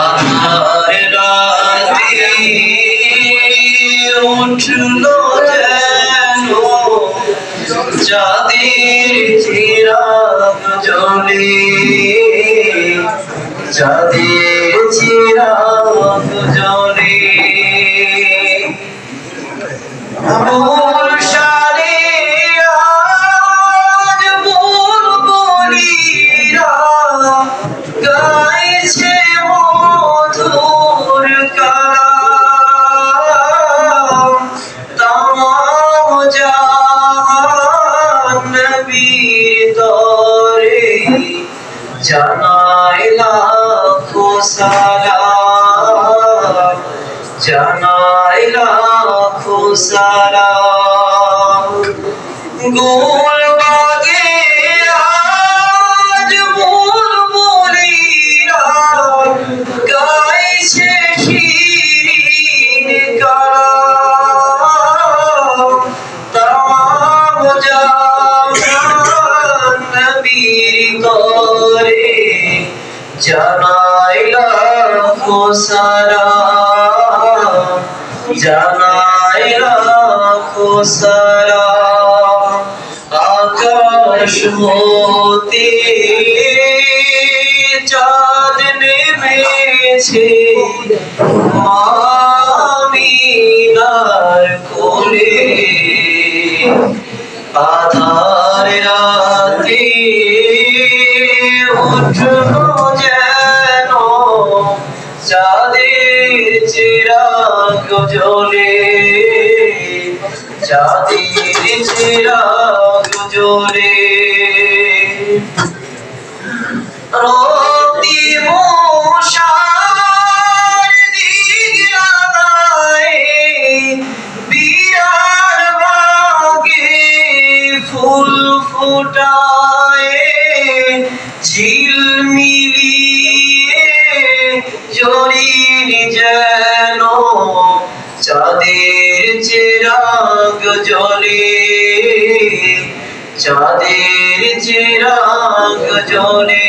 আধার রাতে উঠলো যেন চাঁদের চিরাগ জ্বলে, চাঁদের চিরাগ জ্বলে। বর্ষারে আজ বুলবুলিরা গাইছে মধুর কালাম, তামাম জাহান নবীর তরে জানাই লাখো সালাম, জানাই লাখো সালাম। গোলবাগে আজ বুলবুলিরা গাইছে শিরিন কালাম, তামাম জাহান নবীর তরে জানাই লাখো সালাম, জানাই লাখো সালাম। আকাশ হতে চাঁদ নেমেছে আমিনার কোলে, আধার রাতে উঠলো যেন চাঁদের চিরাগ জ্বলে, চাঁদের চিরাগ জ্বলে। রক্তিম সার দিক লাগায় বিরার বাগে ফুল ফুটায়, ঝিলমিলিয়ে জরির যেন চাঁদের চিরাগ জ্বলে, চাঁদের চিরাগ জ্বলে।